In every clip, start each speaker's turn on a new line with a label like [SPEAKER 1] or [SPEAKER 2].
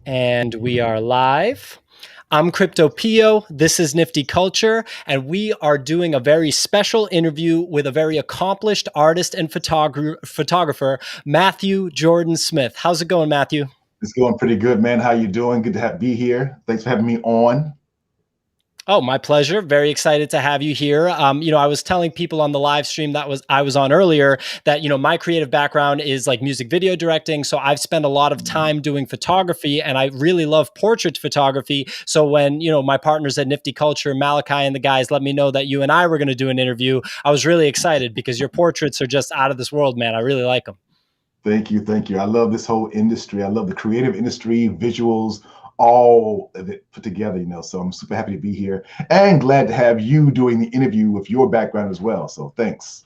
[SPEAKER 1] And we are live. I'm Crypto Pio. This is NFTCulture, and we are doing a very special interview with a very accomplished artist and photographer, Matthew Jordan Smith. How's it going, Matthew?
[SPEAKER 2] It's going pretty good, man. How you doing? Good to be here. Thanks for having me on.
[SPEAKER 1] Oh, my pleasure. Very excited to have you here. I was telling people on the live stream I was on earlier that, my creative background is like music video directing. So I've spent a lot of time doing photography and I really love portrait photography. So when, my partners at NFTCulture, Malachi and the guys let me know that you and I were going to do an interview, I was really excited because your portraits are just out of this world, man. I really like them.
[SPEAKER 2] Thank you. Thank you. I love this whole industry. I love the creative industry, visuals, all of it put together, So I'm super happy to be here and glad to have you doing the interview with your background as well. So thanks.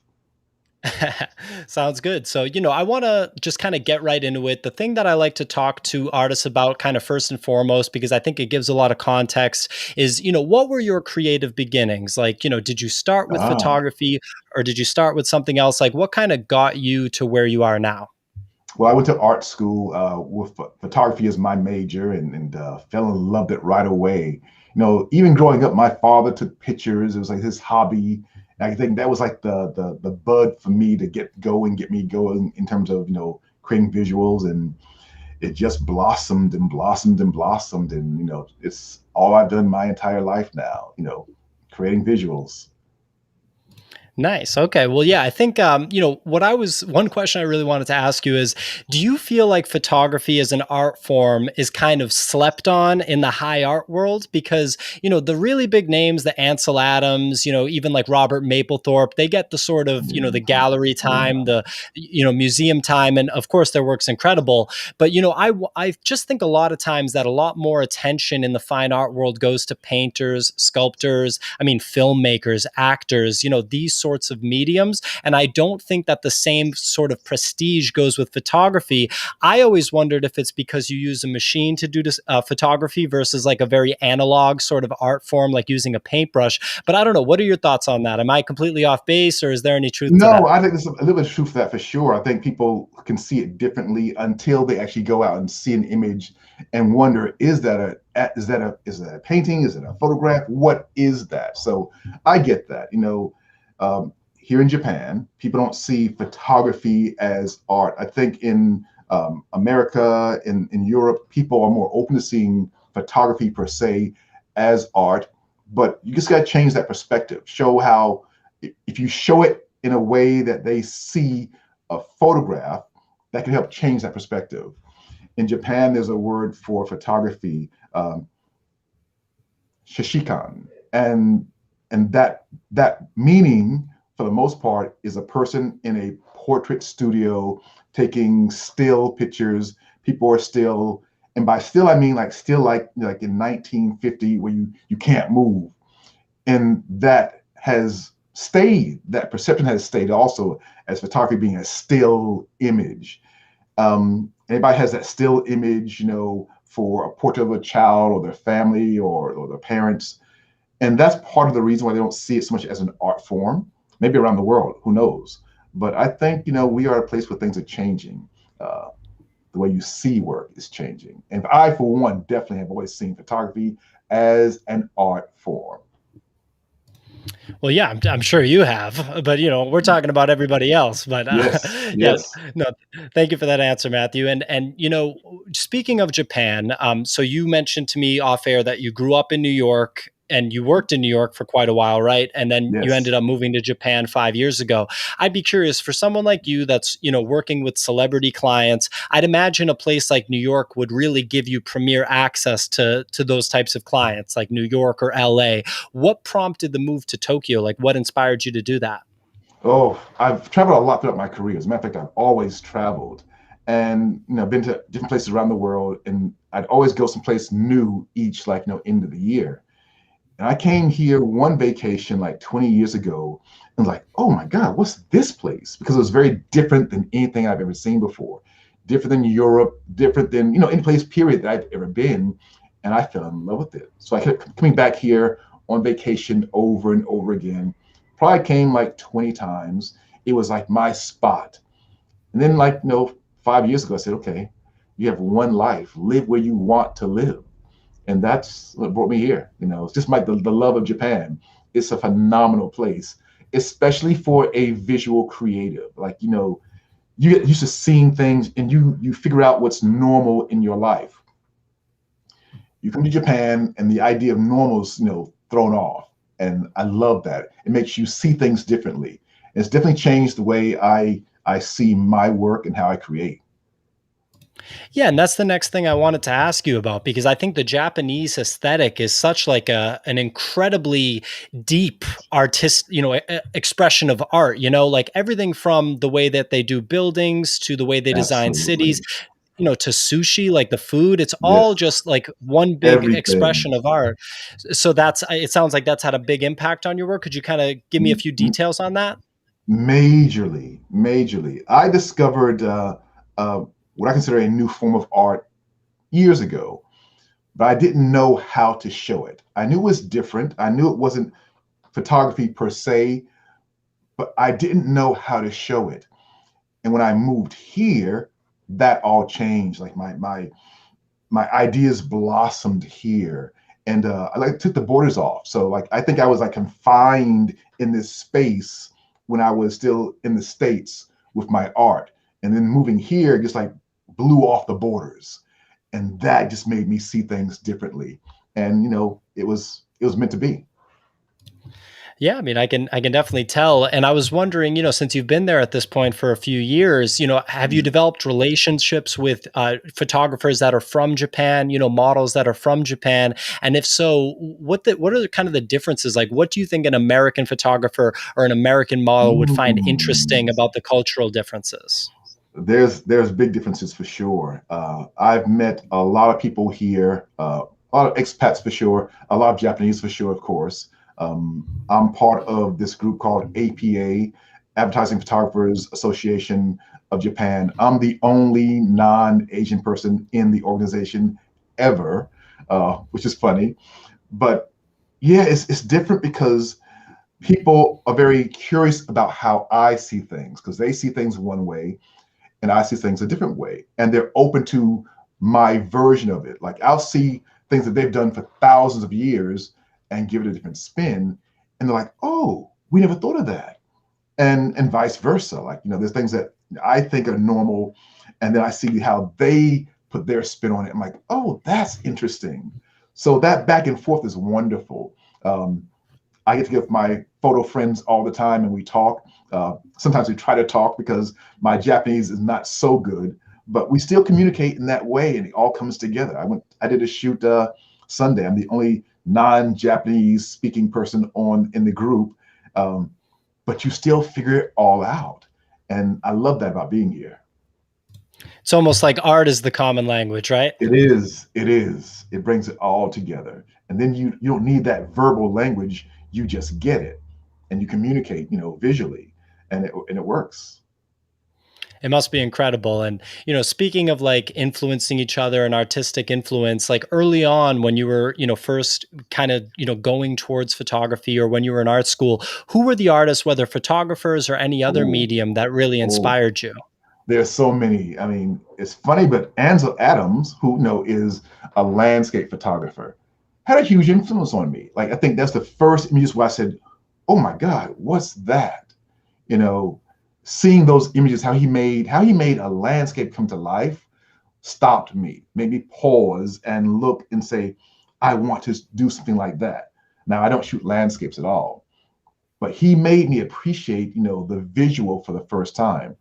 [SPEAKER 1] Sounds good. So, I want to just kind of get right into it. The thing that I like to talk to artists about kind of first and foremost, because I think it gives a lot of context is, what were your creative beginnings? Like, did you start with photography or did you start with something else? Like what kind of got you to where you are now?
[SPEAKER 2] Well, I went to art school with photography as my major and fell in love with it right away. Even growing up, my father took pictures. It was like his hobby. And I think that was like the bud for me to get me going in terms of, creating visuals. And it just blossomed and blossomed and blossomed. And, it's all I've done my entire life now, creating visuals.
[SPEAKER 1] Nice. Okay. Well, yeah, I think, one question I really wanted to ask you is, do you feel like photography as an art form is kind of slept on in the high art world? Because, the really big names, the Ansel Adams, even like Robert Mapplethorpe, they get the sort of, the gallery time, the, museum time. And of course their work's incredible. But, I just think a lot of times that a lot more attention in the fine art world goes to painters, sculptors, filmmakers, actors, these sorts of mediums. And I don't think that the same sort of prestige goes with photography. I always wondered if it's because you use a machine to do this, photography versus like a very analog sort of art form, like using a paintbrush. But I don't know. What are your thoughts on that? Am I completely off base or is there any truth to that?
[SPEAKER 2] No, I think there's a little bit of truth to that for sure. I think people can see it differently until they actually go out and see an image and wonder, is that a painting? Is it a photograph? What is that? So I get that. Here in Japan, people don't see photography as art. I think in America, in Europe, people are more open to seeing photography per se as art. But you just got to change that perspective. Show how, if you show it in a way that they see a photograph, that can help change that perspective. In Japan, there's a word for photography, shishikan, and that meaning, for the most part, is a person in a portrait studio taking still pictures. People are still, and by still I mean like still like in 1950 where you can't move, and that perception has stayed also as photography being a still image. Anybody has that still image, for a portrait of a child or their family or their parents. And that's part of the reason why they don't see it so much as an art form, maybe around the world, who knows? But I think, we are a place where things are changing. The way you see work is changing. And I, for one, definitely have always seen photography as an art form.
[SPEAKER 1] Well, yeah, I'm sure you have, but we're talking about everybody else. But
[SPEAKER 2] Yes,
[SPEAKER 1] yeah,
[SPEAKER 2] yes.
[SPEAKER 1] no, thank you for that answer, Matthew. And speaking of Japan, so you mentioned to me off air that you grew up in New York and you worked in New York for quite a while, right? And then you
[SPEAKER 2] Yes.
[SPEAKER 1] ended up moving to Japan 5 years ago. I'd be curious for someone like you that's, working with celebrity clients. I'd imagine a place like New York would really give you premier access to those types of clients like New York or LA. What prompted the move to Tokyo? Like what inspired you to do that?
[SPEAKER 2] Oh, I've traveled a lot throughout my career. As a matter of fact, I've always traveled and, been to different places around the world. And I'd always go someplace new each, end of the year. And I came here one vacation like 20 years ago and was like, oh my God, what's this place? Because it was very different than anything I've ever seen before. Different than Europe, different than, any place period that I've ever been. And I fell in love with it. So I kept coming back here on vacation over and over again. Probably came like 20 times. It was like my spot. And then 5 years ago, I said, okay, You have one life. Live where you want to live. And that's what brought me here. It's just like the love of Japan. It's a phenomenal place, especially for a visual creative. Like, you get used to seeing things and you figure out what's normal in your life. You come to Japan and the idea of normal is, thrown off. And I love that. It makes you see things differently. It's definitely changed the way I see my work and how I create.
[SPEAKER 1] Yeah, and that's the next thing I wanted to ask you about because I think the Japanese aesthetic is such like an incredibly deep expression of art, like everything from the way that they do buildings to the way they design cities,
[SPEAKER 2] Absolutely.
[SPEAKER 1] to sushi, like the food, it's all
[SPEAKER 2] Yes.
[SPEAKER 1] just like one big
[SPEAKER 2] Everything.
[SPEAKER 1] expression of art. So it sounds like that's had a big impact on your work. Could you kind of give me a few
[SPEAKER 2] M-
[SPEAKER 1] details on that?
[SPEAKER 2] Majorly. I discovered uh, what I consider a new form of art years ago, but I didn't know how to show it. I knew it was different. I knew it wasn't photography per se, but I didn't know how to show it. And when I moved here, that all changed. Like my ideas blossomed here, and I like took the borders off. So like I think I was like confined in this space when I was still in the States with my art, and then moving here just like blew off the borders, and that just made me see things differently. And it was meant to be.
[SPEAKER 1] Yeah, I mean, I can definitely tell. And I was wondering, since you've been there at this point for a few years, have you developed relationships with photographers that are from Japan, models that are from Japan? And if so, what are kind of the differences? Like, what do you think an American photographer or an American model would find interesting
[SPEAKER 2] Mm.
[SPEAKER 1] about the cultural differences?
[SPEAKER 2] There's big differences for sure. I've met a lot of people here, a lot of expats for sure, a lot of Japanese for sure, of course. I'm part of this group called APA, Advertising Photographers Association of Japan. I'm the only non-Asian person in the organization ever, which is funny. But yeah, it's different because people are very curious about how I see things because they see things one way and I see things a different way. And they're open to my version of it. Like I'll see things that they've done for thousands of years and give it a different spin. And they're like, oh, we never thought of that. And vice versa. Like, there's things that I think are normal. And then I see how they put their spin on it. I'm like, oh, that's interesting. So that back and forth is wonderful. Um, I get to give my photo friends all the time and we talk. Sometimes we try to talk because my Japanese is not so good, but we still communicate in that way and it all comes together. I did a shoot Sunday. I'm the only non-Japanese speaking person in the group, um, but you still figure it all out. And I love that about being here.
[SPEAKER 1] It's almost like art is the common language, right?
[SPEAKER 2] It is, it is. It brings it all together. And then you don't need that verbal language. You just get it and you communicate, visually and it works.
[SPEAKER 1] It must be incredible. And, speaking of like influencing each other and artistic influence, like early on when you were, first kind of, going towards photography or when you were in art school, who were the artists, whether photographers or any other
[SPEAKER 2] Oh,
[SPEAKER 1] medium that really
[SPEAKER 2] oh,
[SPEAKER 1] inspired you?
[SPEAKER 2] there's so many. I mean, it's funny, but Ansel Adams, who is a landscape photographer, had a huge influence on me. Like I think that's the first images where I said, "Oh my God, what's that?" You know, Seeing those images, how he made a landscape come to life, stopped me, made me pause and look and say, "I want to do something like that." Now I don't shoot landscapes at all, but he made me appreciate, the visual for the first time.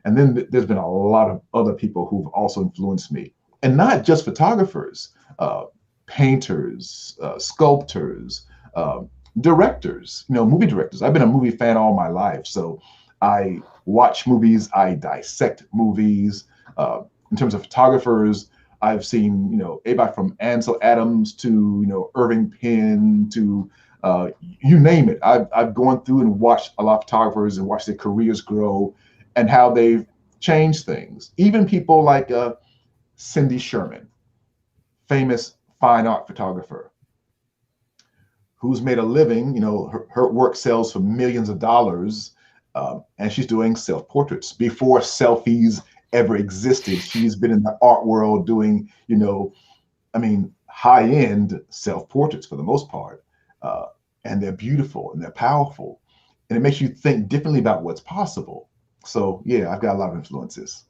[SPEAKER 2] And then there's been a lot of other people who've also influenced me, and not just photographers, uh, painters, sculptors, uh, directors, movie directors. I've been a movie fan all my life. So I watch movies, I dissect movies. In terms of photographers, I've seen, everybody from Ansel Adams to, Irving Penn to you name it. I've gone through and watched a lot of photographers and watched their careers grow and how they've changed things. Even people like Cindy Sherman, famous fine art photographer, who's made a living. Her work sells for millions of dollars, and she's doing self portraits before selfies ever existed. She's been in the art world doing, I mean, high-end self-portraits for the most part. Uh, and they're beautiful and they're powerful. And it makes you think differently about what's possible. So yeah, I've got a lot of influences.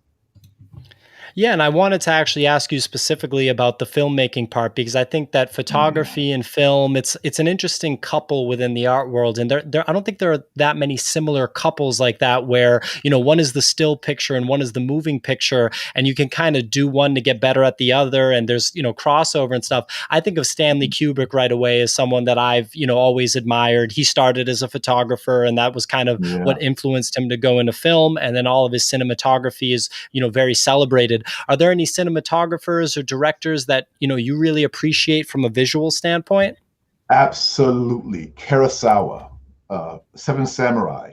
[SPEAKER 1] Yeah, and I wanted to actually ask you specifically about the filmmaking part because I think that
[SPEAKER 2] Yeah,
[SPEAKER 1] photography and film, it's an interesting couple within the art world, and there I don't think there are that many similar couples like that where one is the still picture and one is the moving picture, and you can kind of do one to get better at the other, and there's crossover and stuff. I think of Stanley Kubrick right away as someone that I've always admired. He started as a photographer, and that was kind of
[SPEAKER 2] yeah.
[SPEAKER 1] what influenced him to go into film, and then all of his cinematography is very celebrated. Are there any cinematographers or directors that you really appreciate from a visual standpoint?
[SPEAKER 2] Absolutely. Kurosawa, Seven Samurai.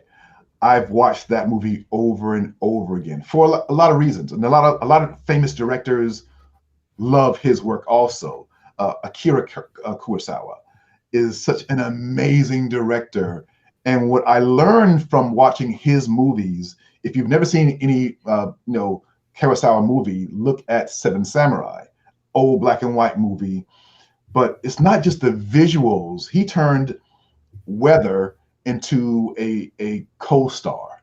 [SPEAKER 2] I've watched that movie over and over again for a lot of reasons, and a lot of famous directors love his work also. Akira Kurosawa is such an amazing director, and what I learned from watching his movies, if you've never seen any, Kurosawa movie, look at Seven Samurai, old black and white movie. But it's not just the visuals. He turned weather into a co-star.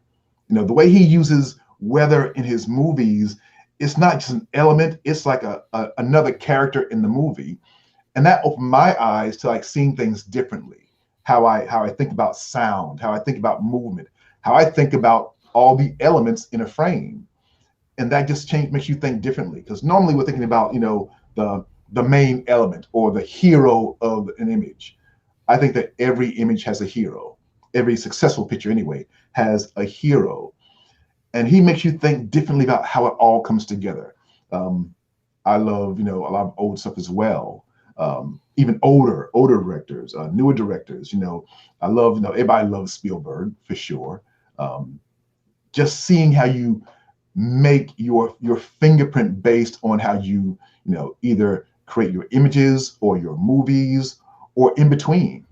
[SPEAKER 2] The way he uses weather in his movies, it's not just an element, it's like another character in the movie. And that opened my eyes to like seeing things differently. How I think about sound, how I think about movement, how I think about all the elements in a frame. And that just makes you think differently. Because normally we're thinking about, the main element or the hero of an image. I think that every image has a hero. Every successful picture, anyway, has a hero, and he makes you think differently about how it all comes together. Um, I love, a lot of old stuff as well. Even older directors, newer directors. I love, everybody loves Spielberg for sure. Um, just seeing how you make your fingerprint based on how either create your images or your movies or in between.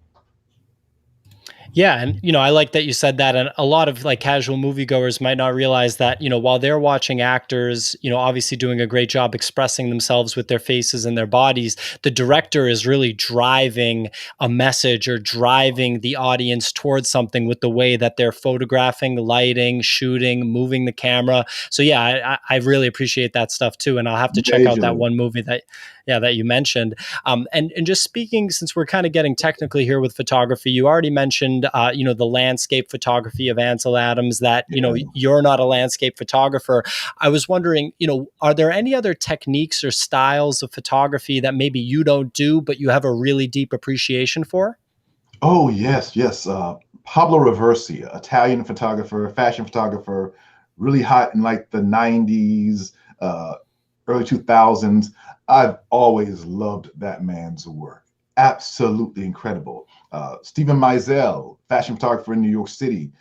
[SPEAKER 1] Yeah, and I like that you said that. And a lot of like casual moviegoers might not realize that while they're watching actors, obviously doing a great job expressing themselves with their faces and their bodies, the director is really driving a message or driving the audience towards something with the way that they're photographing, lighting, shooting, moving the camera. So yeah, I really appreciate that stuff too, and I'll have to check out that
[SPEAKER 2] Majorly.
[SPEAKER 1] one movie that you mentioned. And just speaking, since we're kind of getting technically here with photography, you already mentioned, the landscape photography of Ansel Adams. That
[SPEAKER 2] Yeah.
[SPEAKER 1] you're not a landscape photographer. I was wondering, are there any other techniques or styles of photography that maybe you don't do, but you have a really deep appreciation for?
[SPEAKER 2] Oh yes, yes. Pablo Reversi, Italian photographer, fashion photographer, really hot in like the '90s, early 2000s. I've always loved that man's work. Absolutely incredible. Stephen Meisel, fashion photographer in New York City,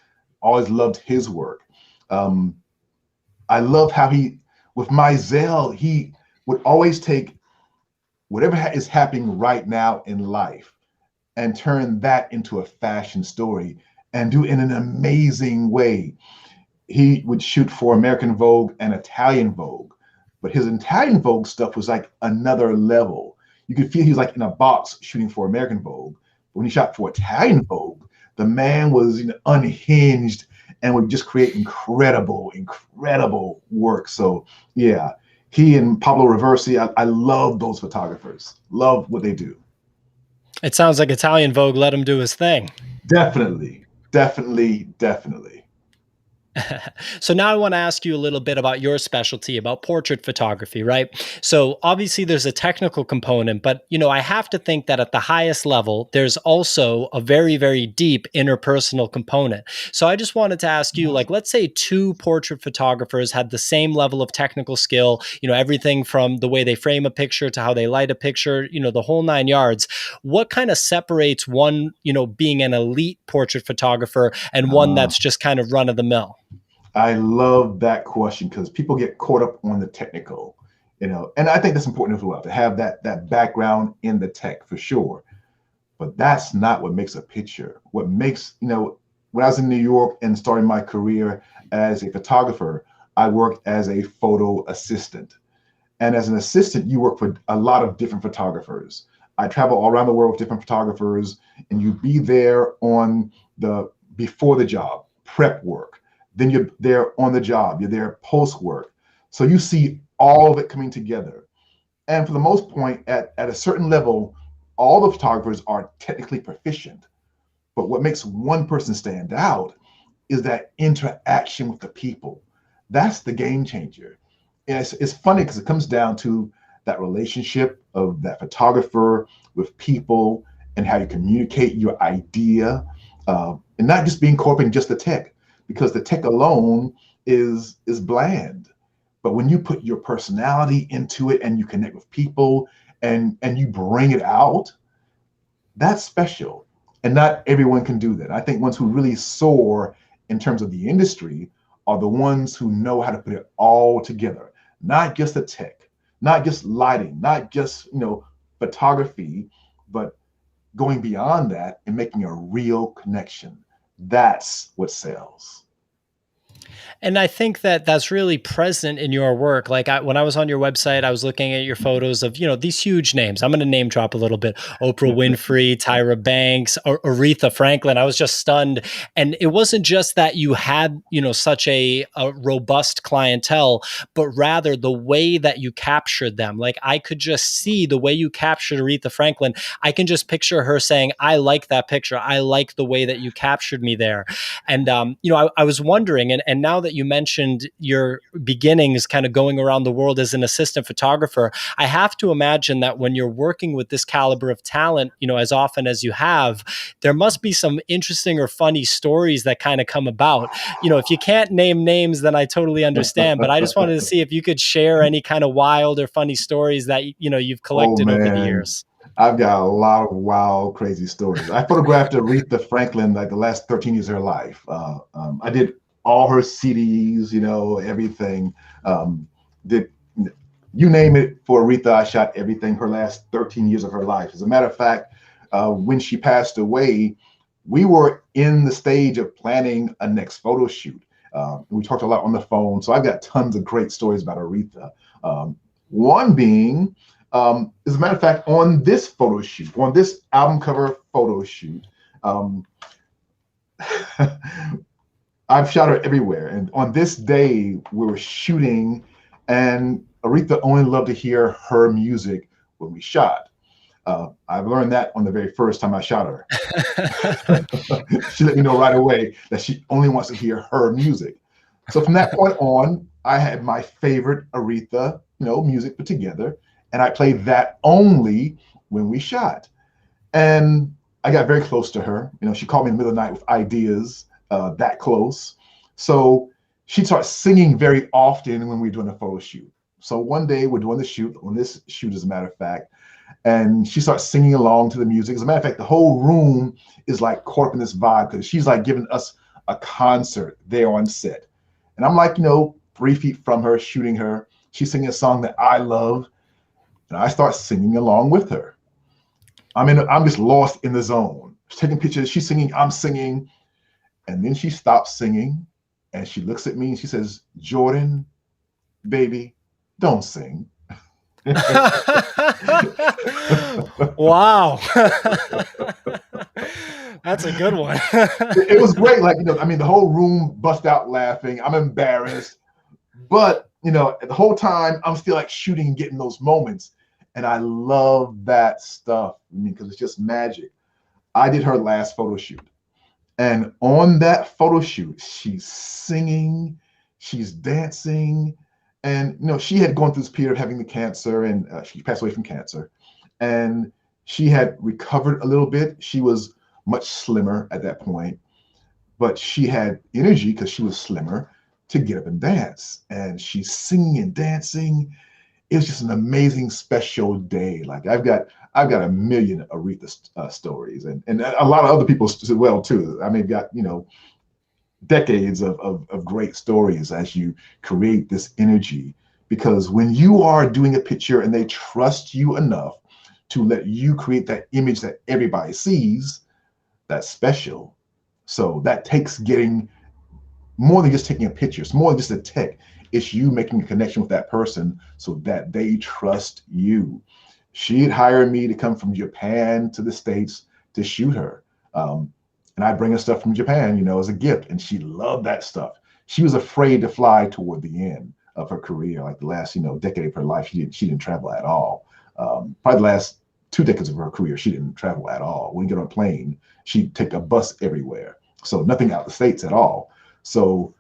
[SPEAKER 2] always loved his work. Um, I love how with Meisel, he would always take whatever is happening right now in life and turn that into a fashion story and do it in an amazing way. He would shoot for American Vogue and Italian Vogue, but his Italian Vogue stuff was like another level. You could feel he was like in a box shooting for American Vogue. But when he shot for Italian Vogue, the man was unhinged and would just create incredible, incredible work. So yeah, he and Pablo Reversi, I love those photographers. Love what they do.
[SPEAKER 1] It sounds like Italian Vogue let him do his thing.
[SPEAKER 2] Definitely, definitely, definitely.
[SPEAKER 1] So now I want to ask you a little bit about your specialty, about portrait photography, right? So obviously there's a technical component, but I have to think that at the highest level, there's also a very, very deep interpersonal component. So I just wanted to ask you, like, let's say two portrait photographers had the same level of technical skill, everything from the way they frame a picture to how they light a picture, the whole nine yards. What kind of separates one, being an elite portrait photographer and one
[SPEAKER 2] Uh,
[SPEAKER 1] that's just kind of run of the mill?
[SPEAKER 2] I love that question because people get caught up on the technical, and I think that's important as well to have that background in the tech for sure. But that's not what makes a picture. What makes, when I was in New York and starting my career as a photographer, I worked as a photo assistant. And as an assistant, you work for a lot of different photographers. I travel all around the world with different photographers, and you be there on the before the job, prep work. Then you're there on the job, you're there post work. So you see all of it coming together. And for the most point, at a certain level, all the photographers are technically proficient. But what makes one person stand out is that interaction with the people. That's the game changer. And it's funny because it comes down to that relationship of that photographer with people and how you communicate your idea, and not just being caught up in just the tech, because the tech alone is bland. But when you put your personality into it and you connect with people and you bring it out, that's special. And not everyone can do that. I think ones who really soar in terms of the industry are the ones who know how to put it all together, not just the tech, not just lighting, not just, photography, but going beyond that and making a real connection. That's what sells.
[SPEAKER 1] And I think that that's really present in your work. Like when I was on your website, I was looking at your photos of, these huge names. I'm going to name drop a little bit. Oprah Winfrey, Tyra Banks, Aretha Franklin. I was just stunned. And it wasn't just that you had, such a robust clientele, but rather the way that you captured them. Like I could just see the way you captured Aretha Franklin. I can just picture her saying, I like that picture. I like the way that you captured me there. And, I was wondering, and now that you mentioned your beginnings kind of going around the world as an assistant photographer, I have to imagine that when you're working with this caliber of talent, as often as you have, there must be some interesting or funny stories that kind of come about. If you can't name names, then I totally understand, but I just wanted to see if you could share any kind of wild or funny stories that, you've
[SPEAKER 2] Oh
[SPEAKER 1] collected over the
[SPEAKER 2] man,
[SPEAKER 1] years.
[SPEAKER 2] I've got a lot of wild, crazy stories. I photographed Aretha Franklin like the last 13 years of her life. I did all her CDs, everything. Did you name it for Aretha? I shot everything her last 13 years of her life. As a matter of fact, when she passed away, we were in the stage of planning a next photo shoot. We talked a lot on the phone, so I've got tons of great stories about Aretha. One being, as a matter of fact, on this photo shoot, on this album cover photo shoot, I've shot her everywhere. And on this day, we were shooting, and Aretha only loved to hear her music when we shot. I've learned that on the very first time I shot her. She let me know right away that she only wants to hear her music. So from that point on, I had my favorite Aretha, music put together, and I played that only when we shot. And I got very close to her. She called me in the middle of the night with ideas, that close. So she starts singing very often when we're doing a photo shoot. So one day we're doing the shoot, on this shoot, as a matter of fact, and she starts singing along to the music. As a matter of fact, the whole room is like caught up in this vibe because she's like giving us a concert there on set. And I'm like, 3 feet from her, shooting her. She's singing a song that I love, and I start singing along with her. I'm just lost in the zone. She's taking pictures, she's singing, I'm singing. And then she stops singing and she looks at me and she says, Jordan, baby, don't sing.
[SPEAKER 1] Wow. That's a good one.
[SPEAKER 2] It was great. Like, the whole room bust out laughing. I'm embarrassed. But, the whole time I'm still like shooting and getting those moments. And I love that stuff, because it's just magic. I did her last photo shoot. And on that photo shoot, she's singing, she's dancing. And, she had gone through this period of having the cancer, and she passed away from cancer. And she had recovered a little bit. She was much slimmer at that point, but she had energy because she was slimmer to get up and dance. And she's singing and dancing. It was just an amazing, special day. Like I've got a million Aretha stories, and a lot of other people as well too. I mean, got decades of great stories as you create this energy. Because when you are doing a picture and they trust you enough to let you create that image that everybody sees, that's special. So that takes getting more than just taking a picture. It's more than just a tech. It's you making a connection with that person so that they trust you. She'd hire me to come from Japan to the States to shoot her. And I bring her stuff from Japan, as a gift. And she loved that stuff. She was afraid to fly toward the end of her career, like the last, decade of her life. She didn't travel at all. Probably the last 2 decades of her career, she didn't travel at all. When you get on a plane, she'd take a bus everywhere. So nothing out the States at all. So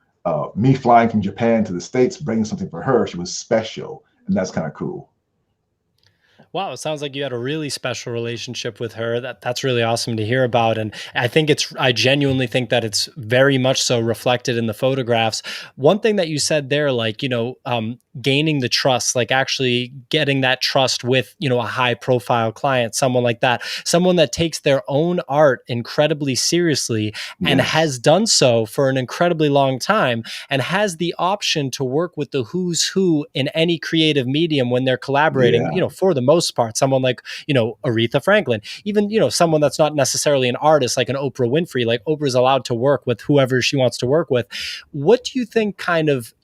[SPEAKER 2] me flying from Japan to the States, bringing something for her, she was special. And that's kind of cool.
[SPEAKER 1] Wow, it sounds like you had a really special relationship with her. That's really awesome to hear about. And I genuinely think that it's very much so reflected in the photographs. One thing that you said there, like, gaining the trust, like actually getting that trust with, a high profile client, someone like that, someone that takes their own art incredibly seriously and
[SPEAKER 2] Yes.
[SPEAKER 1] has done so for an incredibly long time and has the option to work with the who's who in any creative medium when they're collaborating,
[SPEAKER 2] Yeah.
[SPEAKER 1] for the most part, someone like, Aretha Franklin, even, someone that's not necessarily an artist like an Oprah Winfrey, like Oprah's allowed to work with whoever she wants to work with. What do you think kind of,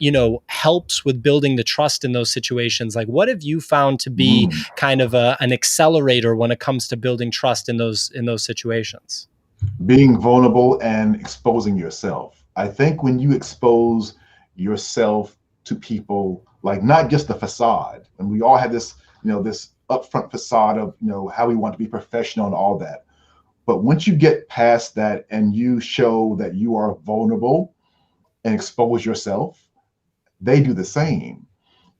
[SPEAKER 1] helps with building the trust in those situations? Like, what have you found to be
[SPEAKER 2] Mm.
[SPEAKER 1] kind of an accelerator when it comes to building trust in those situations?
[SPEAKER 2] Being vulnerable and exposing yourself. I think when you expose yourself to people, like not just the facade, and we all have this, this upfront facade of, how we want to be professional and all that. But once you get past that and you show that you are vulnerable and expose yourself, they do the same.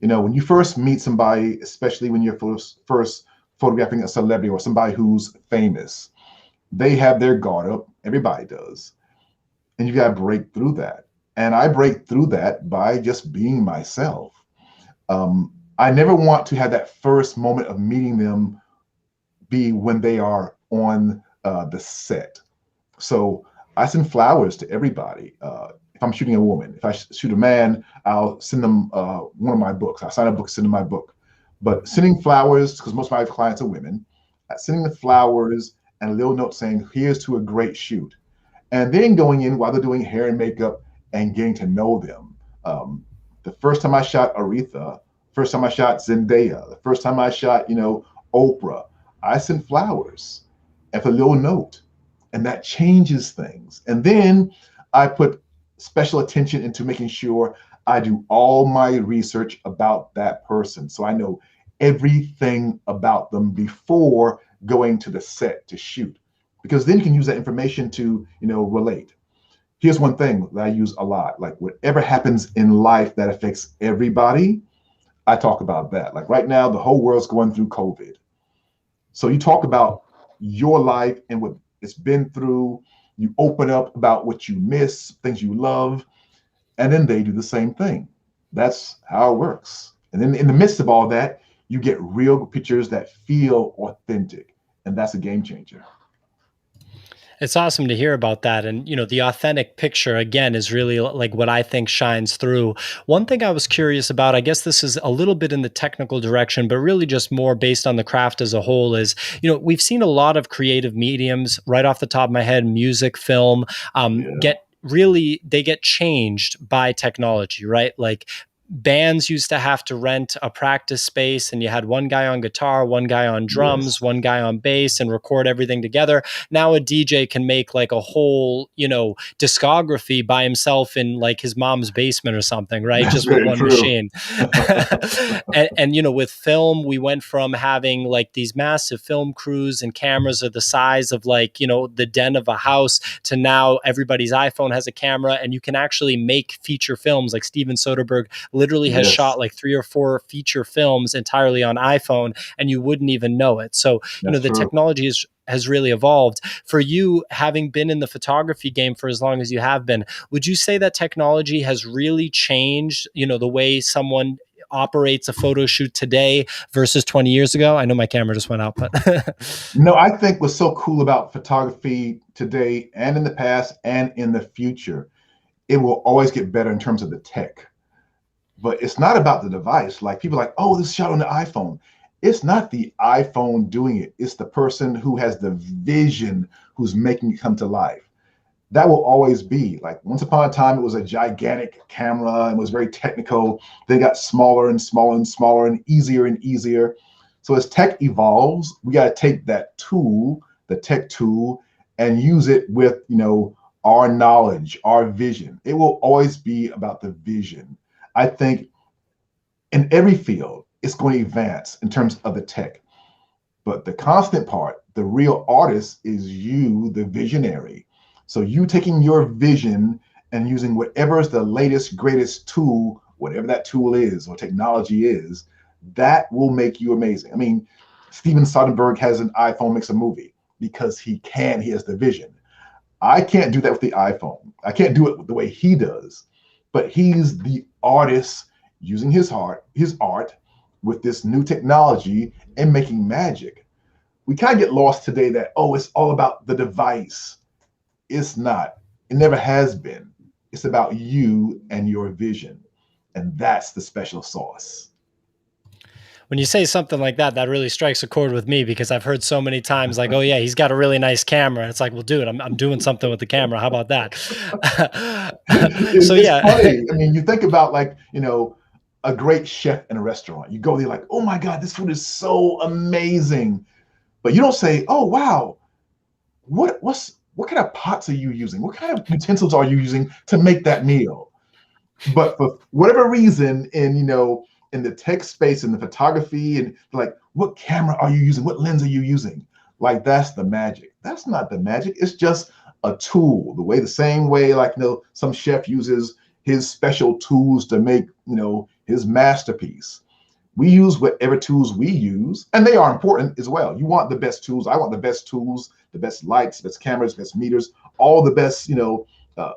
[SPEAKER 2] When you first meet somebody, especially when you're first photographing a celebrity or somebody who's famous, they have their guard up. Everybody does. And you got to break through that. And I break through that by just being myself. I never want to have that first moment of meeting them be when they are on the set. So I send flowers to everybody. If I'm shooting a woman, if I shoot a man, I'll send them one of my books. I sign a book, send them my book. But sending flowers, because most of my clients are women, sending the flowers and a little note saying, here's to a great shoot. And then going in while they're doing hair and makeup and getting to know them. The first time I shot Aretha, first time I shot Zendaya, the first time I shot, Oprah, I sent flowers and a little note. And that changes things. And then I put special attention into making sure I do all my research about that person. So I know everything about them before going to the set to shoot, because then you can use that information to, relate. Here's one thing that I use a lot, like whatever happens in life that affects everybody, I talk about that. Like right now, the whole world's going through COVID. So you talk about your life and what it's been through. You open up about what you miss, things you love, and then they do the same thing. That's how it works. And then in the midst of all that, you get real pictures that feel authentic. And that's a game changer.
[SPEAKER 1] It's awesome to hear about that. And, the authentic picture, again, is really like what I think shines through. One thing I was curious about, I guess this is a little bit in the technical direction, but really just more based on the craft as a whole is, we've seen a lot of creative mediums right off the top of my head, music, film,
[SPEAKER 2] Yeah.
[SPEAKER 1] they get changed by technology, right? Like bands used to have to rent a practice space and you had one guy on guitar, one guy on drums,
[SPEAKER 2] Yes.
[SPEAKER 1] one guy on bass and record everything together. Now a DJ can make like a whole, discography by himself in like his mom's basement or something, right?
[SPEAKER 2] That's
[SPEAKER 1] Just with
[SPEAKER 2] very
[SPEAKER 1] one
[SPEAKER 2] true.
[SPEAKER 1] machine. And with film, we went from having like these massive film crews and cameras are the size of like, the den of a house to now everybody's iPhone has a camera and you can actually make feature films. Like Steven Soderbergh literally has
[SPEAKER 2] Yes,
[SPEAKER 1] shot like 3 or 4 feature films entirely on iPhone and you wouldn't even know it. So,
[SPEAKER 2] that's
[SPEAKER 1] the
[SPEAKER 2] true.
[SPEAKER 1] technology has really evolved. For you, having been in the photography game for as long as you have been, would you say that technology has really changed, the way someone operates a photo shoot today versus 20 years ago? I know my camera just went out, but
[SPEAKER 2] No, I think what's so cool about photography today and in the past and in the future, it will always get better in terms of the tech. But it's not about the device. Like people are like, oh, this is shot on the iPhone. It's not the iPhone doing it. It's the person who has the vision who's making it come to life. that will always be. Like once upon a time, it was a gigantic camera and was very technical. They got smaller and smaller and smaller and easier and easier. So as tech evolves, we got to take that tool, the tech tool, and use it with, our knowledge, our vision. It will always be about the vision. I think in every field, it's going to advance in terms of the tech. But the constant part, the real artist, is you, the visionary. So you taking your vision and using whatever is the latest, greatest tool, whatever that tool is or technology is, that will make you amazing. I mean, Steven Soderbergh has an iPhone, makes a movie because he has the vision. I can't do that with the iPhone. I can't do it the way he does, but he's the artist using his art with this new technology and making magic. We kind of get lost today that, oh, it's all about the device. It's not. It never has been. It's about you and your vision. And that's the special sauce.
[SPEAKER 1] When you say something like that, that really strikes a chord with me because I've heard so many times like, oh yeah, he's got a really nice camera. It's like, well, dude, I'm doing something with the camera. How about that? So
[SPEAKER 2] It's
[SPEAKER 1] yeah.
[SPEAKER 2] funny. I mean, you think about like, a great chef in a restaurant. You go there like, oh my God, this food is so amazing. But you don't say, oh wow, what kind of pots are you using? What kind of utensils are you using to make that meal? But for whatever reason, in the tech space, in the photography, and like, what camera are you using? What lens are you using? Like, that's the magic. That's not the magic. It's just a tool. The same way, like, some chef uses his special tools to make, his masterpiece. We use whatever tools we use, and they are important as well. You want the best tools. I want the best tools, the best lights, best cameras, best meters, all the best,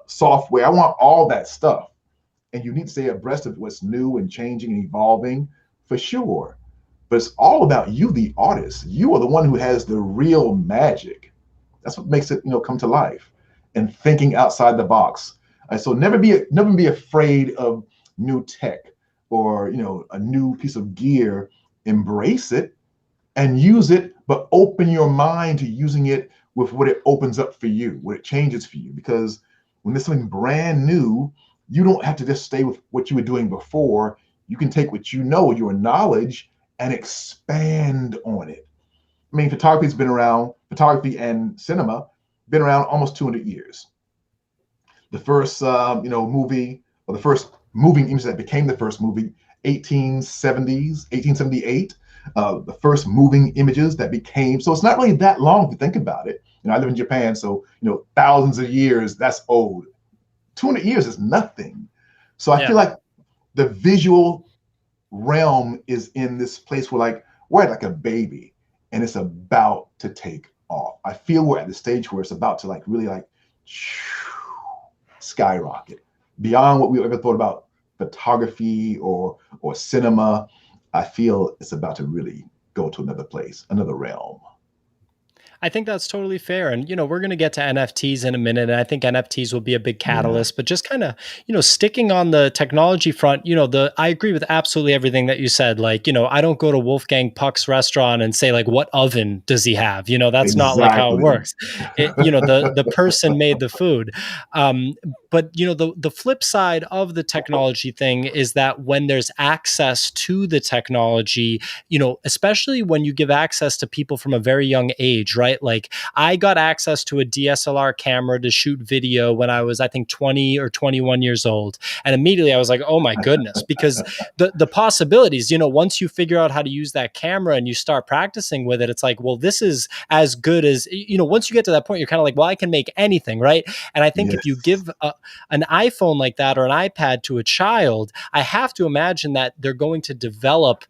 [SPEAKER 2] software. I want all that stuff. And you need to stay abreast of what's new and changing and evolving for sure. But it's all about you, the artist. You are the one who has the real magic. That's what makes it, come to life. And thinking outside the box. So never be afraid of new tech or a new piece of gear. Embrace it and use it, but open your mind to using it with what it opens up for you, what it changes for you. Because when there's something brand new, you don't have to just stay with what you were doing before. You can take what your knowledge, and expand on it. I mean, photography and cinema, been around almost 200 years. The first, movie, or the first moving image that became the first movie, 1878. The first moving images that became, so it's not really that long if you think about it. I live in Japan, so, thousands of years, that's old. 200 years is nothing. So I feel like the visual realm is in this place where we're at like a baby and it's about to take off. I feel we're at the stage where it's about to really skyrocket beyond what we ever thought about photography or cinema. I feel it's about to really go to another place, another realm.
[SPEAKER 1] I think that's totally fair. And, we're going to get to NFTs in a minute. And I think NFTs will be a big
[SPEAKER 2] Yeah,
[SPEAKER 1] catalyst, but just kind of, sticking on the technology front, I agree with absolutely everything that you said. Like, I don't go to Wolfgang Puck's restaurant and say like, what oven does he have? That's not like how it
[SPEAKER 2] exactly.
[SPEAKER 1] works. The person made the food. Um, but the flip side of the technology thing is that when there's access to the technology, especially when you give access to people from a very young age, right? Like I got access to a DSLR camera to shoot video when I was, I think, 20 or 21 years old. And immediately I was like, oh my goodness, because the possibilities, once you figure out how to use that camera and you start practicing with it, it's like, well, this is as good as, once you get to that point, you're kind of like, well, I can make anything, right? And I think if you
[SPEAKER 2] Yes.
[SPEAKER 1] give an iPhone like that or an iPad to a child, I have to imagine that they're going to develop,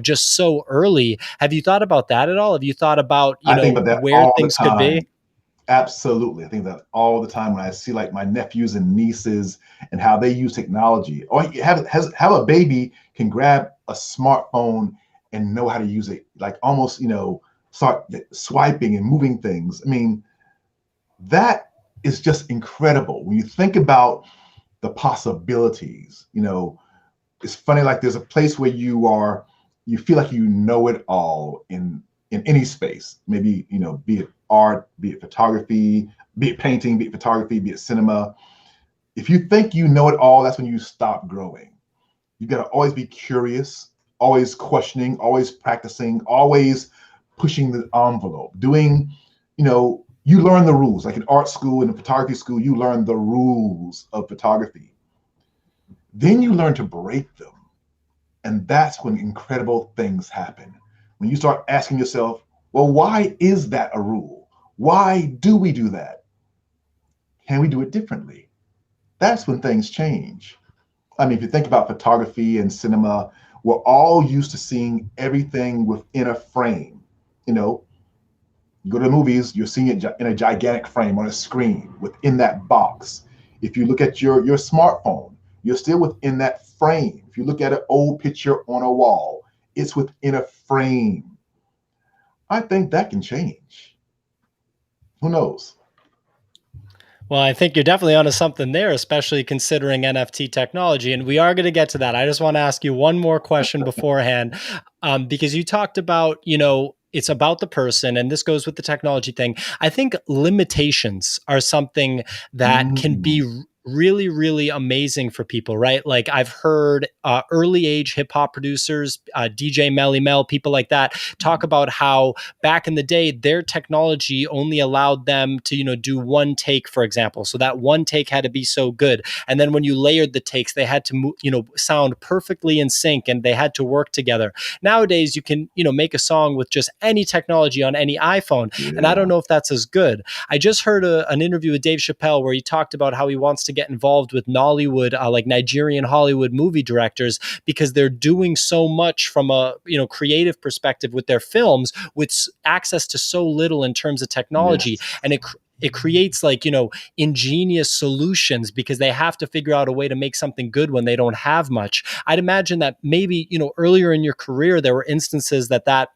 [SPEAKER 1] just so early. Have you thought about that at all? Have you thought about,
[SPEAKER 2] I think about that
[SPEAKER 1] where
[SPEAKER 2] all the
[SPEAKER 1] things could be?
[SPEAKER 2] time. Absolutely. I think that all the time when I see like my nephews and nieces and how they use technology. Or have a baby can grab a smartphone and know how to use it, like almost, start swiping and moving things. I mean, that is just incredible. When you think about the possibilities, it's funny, like there's a place where you feel like you know it all in any space, maybe, be it art, be it photography, be it painting, be it photography, be it cinema. If you think you know it all, that's when you stop growing. You got to always be curious, always questioning, always practicing, always pushing the envelope, doing, you learn the rules. Like in art school and in photography school, you learn the rules of photography. Then you learn to break them. And that's when incredible things happen. When you start asking yourself, well, why is that a rule? Why do we do that? Can we do it differently? That's when things change. I mean, if you think about photography and cinema, we're all used to seeing everything within a frame. You go to the movies, you're seeing it in a gigantic frame on a screen within that box. If you look at your smartphone, you're still within that frame. If you look at an old picture on a wall, it's within a frame. I think that can change. Who knows?
[SPEAKER 1] Well, I think you're definitely onto something there, especially considering NFT technology. And we are going to get to that. I just want to ask you one more question beforehand, because you talked about, it's about the person, and this goes with the technology thing. I think limitations are something that can be really, really amazing for people, right? Like I've heard early age hip hop producers, DJ Melly Mel, people like that talk about how back in the day, their technology only allowed them to, do one take, for example. So that one take had to be so good. And then when you layered the takes, they had to, sound perfectly in sync, and they had to work together. Nowadays, you can, make a song with just any technology on any iPhone.
[SPEAKER 2] Yeah.
[SPEAKER 1] And I don't know if that's as good. I just heard an interview with Dave Chappelle where he talked about how he wants to get involved with Nollywood, like Nigerian Hollywood movie directors, because they're doing so much from a creative perspective with their films with access to so little in terms of technology.
[SPEAKER 2] Yes.
[SPEAKER 1] And it creates ingenious solutions because they have to figure out a way to make something good when they don't have much. I'd imagine that maybe earlier in your career there were instances that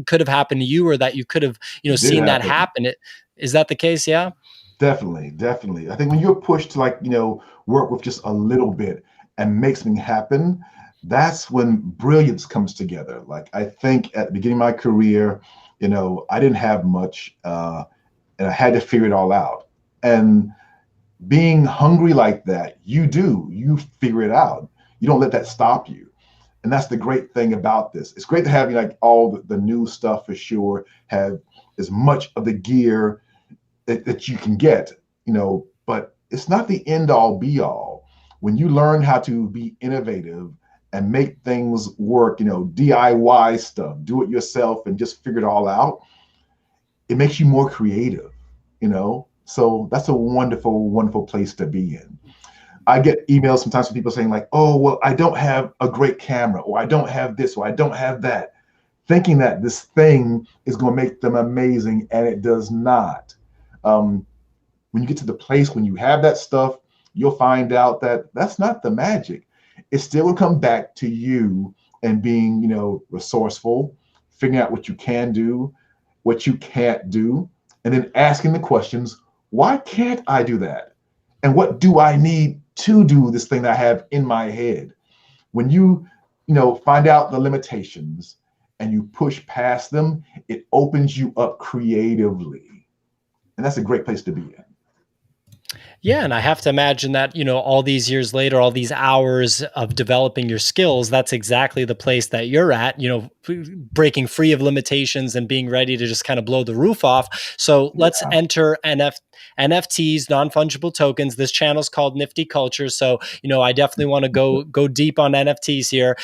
[SPEAKER 1] could have happened to you, or that you could have seen that happen. Is that the case? Yeah.
[SPEAKER 2] Definitely. I think when you're pushed to work with just a little bit and make something happen, that's when brilliance comes together. Like I think at the beginning of my career, I didn't have much, and I had to figure it all out. And being hungry like that, you figure it out. You don't let that stop you. And that's the great thing about this. It's great to have all the new stuff for sure, have as much of the gear that you can get, but it's not the end all be all. When you learn how to be innovative and make things work, DIY stuff, do it yourself and just figure it all out, it makes you more creative, So that's a wonderful, wonderful place to be in. I get emails sometimes from people saying oh, well, I don't have a great camera, or I don't have this, or I don't have that, thinking that this thing is going to make them amazing, and it does not. When you get to the place when you have that stuff, you'll find out that that's not the magic. It still will come back to you and being, resourceful, figuring out what you can do, what you can't do, and then asking the questions, why can't I do that? And what do I need to do this thing that I have in my head? When you, find out the limitations and you push past them, it opens you up creatively. And that's a great place to be in.
[SPEAKER 1] Yeah, and I have to imagine that, all these years later, all these hours of developing your skills, that's exactly the place that you're at, breaking free of limitations and being ready to just kind of blow the roof off. So let's enter NFTs, non-fungible tokens. This channel is called Nifty Culture. So, I definitely want to go deep on NFTs here.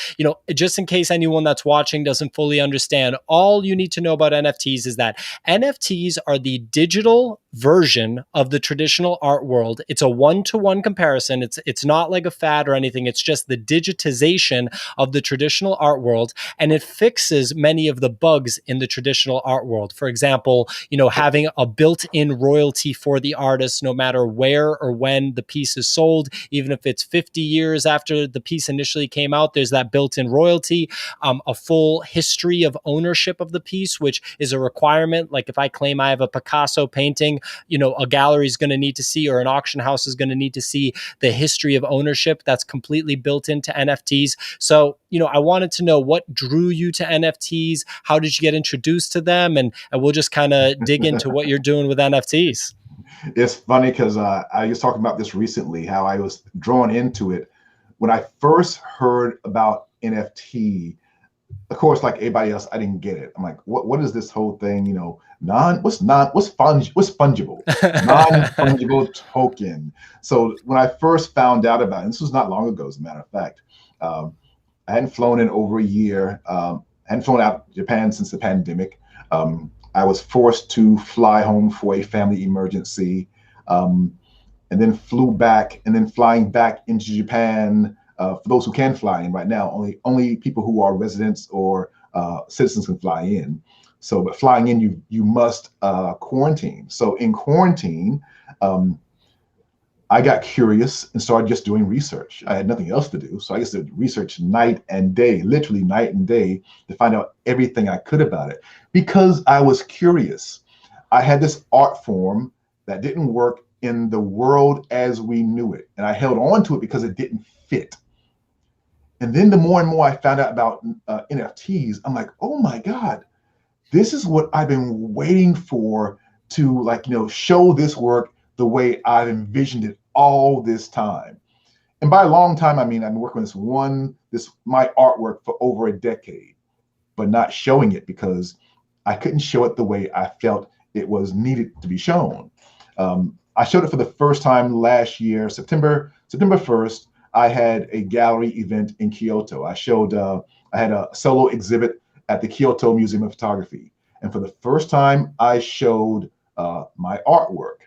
[SPEAKER 1] Just in case anyone that's watching doesn't fully understand, all you need to know about NFTs is that NFTs are the digital version of the traditional art world. It's a one-to-one comparison. It's not like a fad or anything. It's just the digitization of the traditional art world, and it fixes many of the bugs in the traditional art world. For example, having a built-in royalty for the artist, no matter where or when the piece is sold, even if it's 50 years after the piece initially came out, there's that built-in royalty, a full history of ownership of the piece, which is a requirement. Like if I claim I have a Picasso painting, a gallery is going to need to see, or an auction house is going to need to see the history of ownership. That's completely built into NFTs. So, I wanted to know what drew you to NFTs? How did you get introduced to them? And we'll just kind of dig into what you're doing with NFTs.
[SPEAKER 2] It's funny because I was talking about this recently, how I was drawn into it. When I first heard about NFT, of course, like everybody else, I didn't get it. I'm like, what is this whole thing? What's fungible? Non-fungible token. So when I first found out about it, and this was not long ago, as a matter of fact, um, I hadn't flown in over a year. I hadn't flown out of Japan since the pandemic. I was forced to fly home for a family emergency, and then flew back, and then flying back into Japan. For those who can fly in right now, only people who are residents or citizens can fly in. So, but flying in, you must quarantine. So in quarantine, um, I got curious and started just doing research. I had nothing else to do, so I just did research night and day, literally night and day, to find out everything I could about it because I was curious. I had this art form that didn't work in the world as we knew it, and I held on to it because it didn't fit. And then the more and more I found out about NFTs, I'm like, oh my God, this is what I've been waiting for to show this work the way I've envisioned it all this time. And by a long time, I mean, I've been working on my artwork for over a decade, but not showing it because I couldn't show it the way I felt it was needed to be shown. I showed it for the first time last year, September 1st. I had a gallery event in Kyoto. I had a solo exhibit at the Kyoto Museum of Photography. And for the first time, I showed my artwork.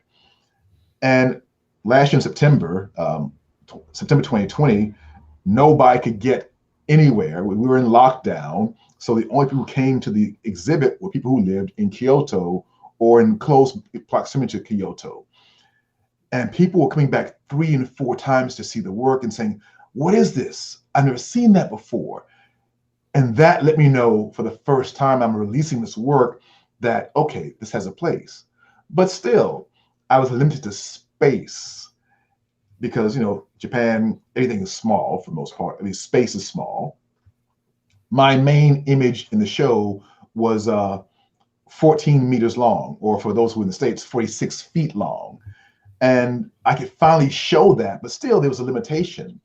[SPEAKER 2] And last year in September 2020, nobody could get anywhere. We were in lockdown. So the only people who came to the exhibit were people who lived in Kyoto or in close proximity to Kyoto. And people were coming back 3 and 4 times to see the work and saying, what is this? I've never seen that before. And that let me know for the first time I'm releasing this work that, okay, this has a place. But still, I was limited to space because, Japan, everything is small for the most part. At least space is small. My main image in the show was 14 meters long, or for those who are in the States, 46 feet long. And I could finally show that, but still there was a limitation.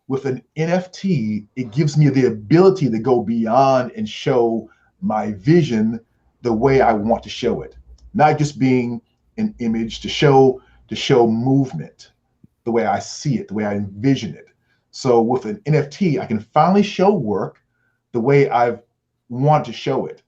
[SPEAKER 2] With an NFT, it gives me the ability to go beyond and show my vision the way I want to show it. Not just being an image to show movement, the way I see it, the way I envision it. So with an NFT, I can finally show work the way I've wanted to show it.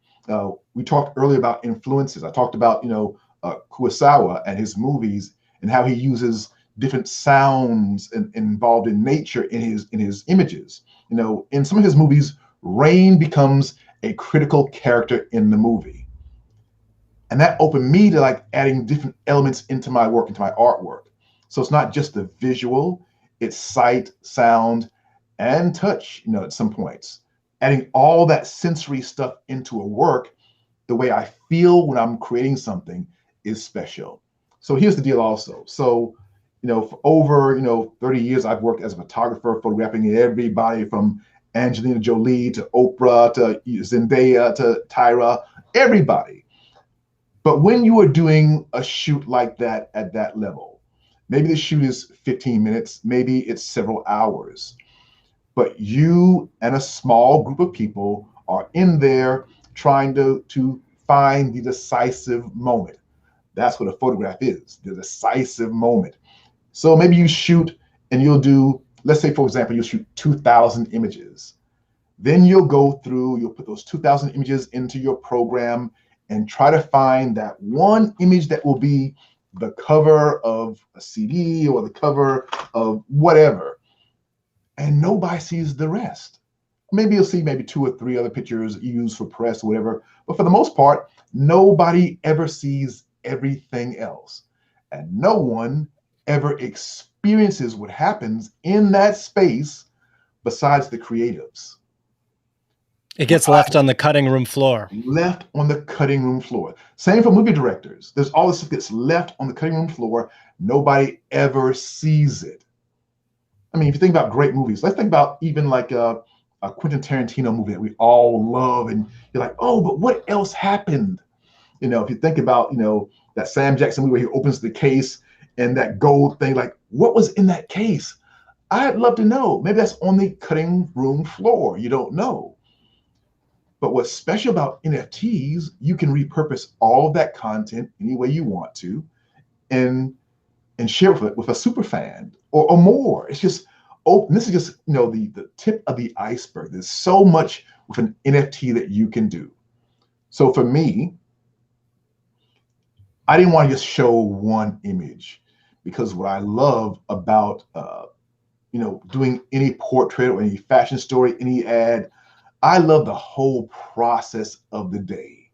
[SPEAKER 2] We talked earlier about influences. I talked about, Kurosawa and his movies and how he uses different sounds involved in nature in his images. In some of his movies, rain becomes a critical character in the movie. And that opened me to adding different elements into my work, into my artwork. So it's not just the visual, it's sight, sound, and touch, at some points. Adding all that sensory stuff into a work, the way I feel when I'm creating something is special. So here's the deal also. So, for over, 30 years, I've worked as a photographer, photographing everybody from Angelina Jolie to Oprah to Zendaya to Tyra, everybody. But when you are doing a shoot like that at that level, maybe the shoot is 15 minutes, maybe it's several hours, but you and a small group of people are in there trying to find the decisive moment. That's what a photograph is, the decisive moment. So maybe you shoot and you'll do, let's say, for example, you'll shoot 2,000 images. Then you'll put those 2,000 images into your program and try to find that one image that will be the cover of a CD or the cover of whatever. And nobody sees the rest. Maybe you'll see 2 or 3 other pictures used for press or whatever. But for the most part, nobody ever sees everything else. And no one ever experiences what happens in that space besides the creatives.
[SPEAKER 1] It gets left on the cutting room floor.
[SPEAKER 2] Left on the cutting room floor. Same for movie directors. There's all this stuff that's left on the cutting room floor. Nobody ever sees it. I mean, if you think about great movies, let's think about even a Quentin Tarantino movie that we all love, and you're like, oh, but what else happened? If you think about, that Sam Jackson movie where he opens the case and that gold thing, like what was in that case? I'd love to know. Maybe that's on the cutting room floor. You don't know. But what's special about NFTs, you can repurpose all of that content any way you want to, and share with a super fan or more. It's just open. This is just the tip of the iceberg. There's so much with an NFT that you can do. So for me, I didn't want to just show one image, because what I love about doing any portrait or any fashion story, any ad, I love the whole process of the day.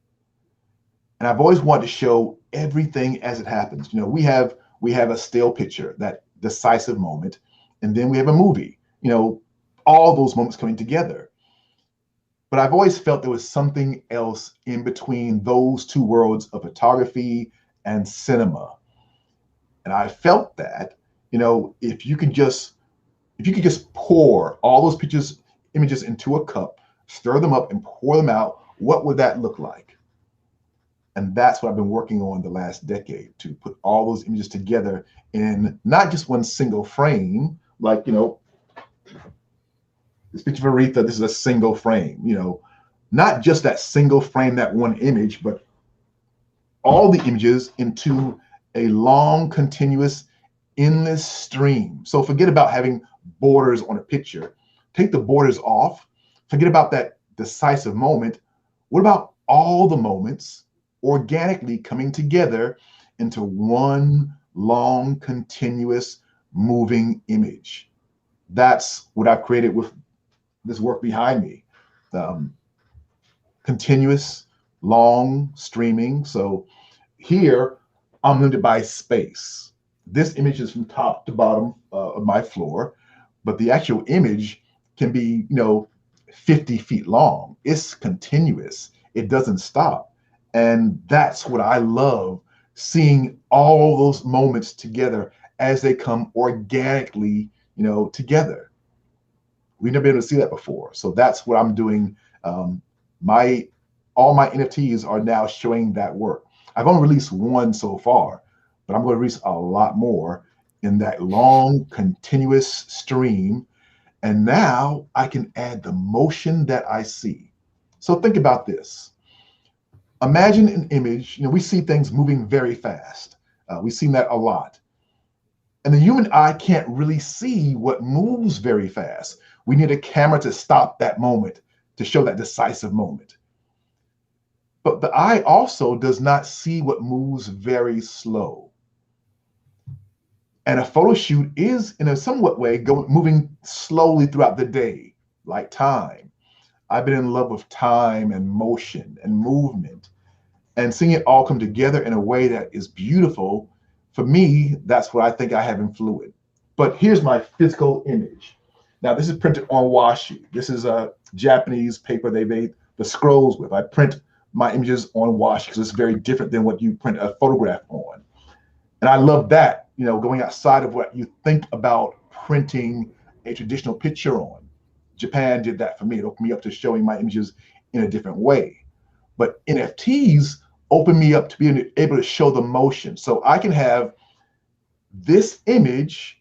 [SPEAKER 2] And I've always wanted to show everything as it happens. We have a still picture, that decisive moment, and then we have a movie, all those moments coming together. But I've always felt there was something else in between those two worlds of photography and cinema. And I felt that, if you could just pour all those images into a cup, stir them up and pour them out, what would that look like? And that's what I've been working on the last decade, to put all those images together in not just one single frame, like, this picture of Aretha, this is a single frame, not just that single frame, that one image, but all the images into a long, continuous, endless stream. So forget about having borders on a picture. Take the borders off. Forget about that decisive moment. What about all the moments organically coming together into one long, continuous, moving image? That's what I've created with this work behind me. Continuous, long streaming. So here, I'm limited by space. This image is from top to bottom of my floor, but the actual image can be, 50 feet long. It's continuous. It doesn't stop. And that's what I love, seeing all those moments together as they come organically, together. We've never been able to see that before. So that's what I'm doing. All my NFTs are now showing that work. I've only released one so far, but I'm going to release a lot more in that long, continuous stream. And now I can add the motion that I see. So think about this. Imagine an image. We see things moving very fast. We've seen that a lot. And the human eye can't really see what moves very fast. We need a camera to stop that moment, to show that decisive moment. But the eye also does not see what moves very slow. And a photo shoot is, in a somewhat way, moving slowly throughout the day, like time. I've been in love with time and motion and movement, and seeing it all come together in a way that is beautiful. For me, that's what I think I have in fluid. But here's my physical image. Now, this is printed on washi. This is a Japanese paper they made the scrolls with. I print my images on washi because it's very different than what you print a photograph on. And I love that, going outside of what you think about printing a traditional picture on. Japan did that for me. It opened me up to showing my images in a different way. But NFTs open me up to being able to show the motion. So I can have this image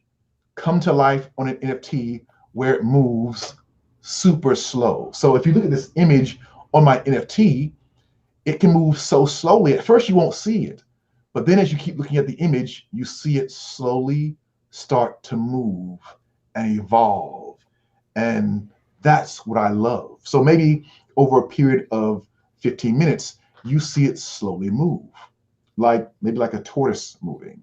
[SPEAKER 2] come to life on an NFT where it moves super slow. So if you look at this image on my NFT, it can move so slowly. At first, you won't see it. But then as you keep looking at the image, you see it slowly start to move and evolve. And that's what I love. So maybe over a period of 15 minutes, you see it slowly move, maybe like a tortoise moving.